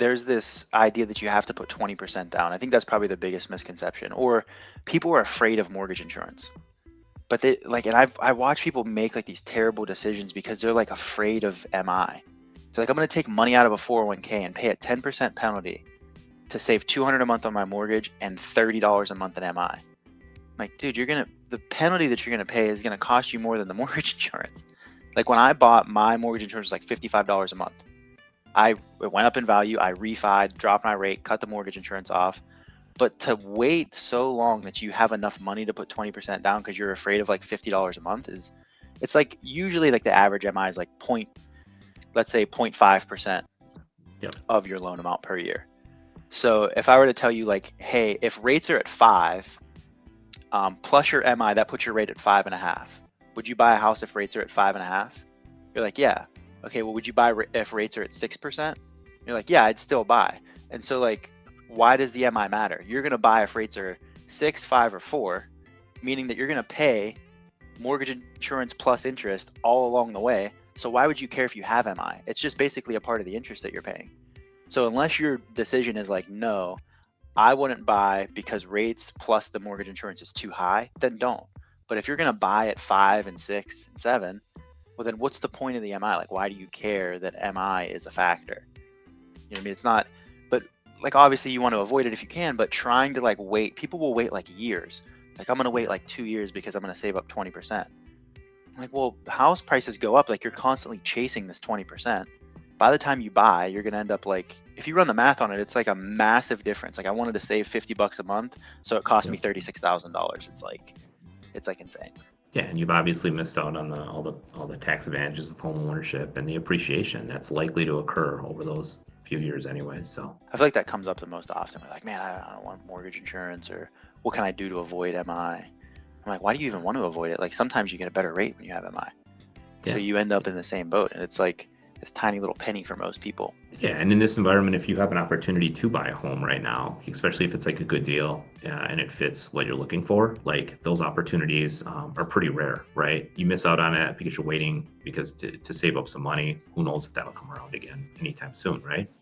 there's this idea that you have to put 20% down. I think that's probably the biggest misconception. Or people are afraid of mortgage insurance. But they like, and I watch people make like these terrible decisions because they're like afraid of MI. So like, I'm going to take money out of a 401k and pay a 10% penalty to save 200 a month on my mortgage and $30 a month in MI. I'm like, dude, the penalty that you're going to pay is going to cost you more than the mortgage insurance. Like when I bought my mortgage insurance was like $55 a month. It went up in value. I refied, dropped my rate, cut the mortgage insurance off. But to wait so long that you have enough money to put 20% down because you're afraid of like $50 a month it's like usually like the average MI is like let's say 0.5% Yep. of your loan amount per year. So if I were to tell you like, hey, if rates are at 5, plus your MI, that puts your rate at 5.5. Would you buy a house if rates are at 5.5? You're like, yeah. Okay, well, would you buy if rates are at 6%? You're like, yeah, I'd still buy. And so like, why does the MI matter? You're gonna buy if rates are 6, 5, or 4, meaning that you're gonna pay mortgage insurance plus interest all along the way. So why would you care if you have MI? It's just basically a part of the interest that you're paying. So unless your decision is like, no, I wouldn't buy because rates plus the mortgage insurance is too high, then don't. But if you're gonna buy at 5 and 6 and 7, well then what's the point of the MI? Like, why do you care that MI is a factor? You know what I mean? It's not, but like obviously you want to avoid it if you can, but trying to like wait, people will wait like years. Like I'm gonna wait like 2 years because I'm gonna save up 20%. I'm like, well, house prices go up, like you're constantly chasing this 20%. By the time you buy, you're gonna end up like, if you run the math on it, it's like a massive difference. Like I wanted to save $50 a month, so it cost me $36,000. It's like insane. Yeah, and you've obviously missed out on all the tax advantages of home ownership and the appreciation that's likely to occur over those few years anyways. So I feel like that comes up the most often. We're like, man, I don't want mortgage insurance, or what can I do to avoid MI? I'm like, why do you even want to avoid it? Like sometimes you get a better rate when you have MI. So yeah. you end up in the same boat, and it's like this tiny little penny for most people. Yeah, and in this environment, if you have an opportunity to buy a home right now, especially if it's like a good deal and it fits what you're looking for, like those opportunities are pretty rare, right? You miss out on it because you're waiting because to save up some money. Who knows if that'll come around again anytime soon, right?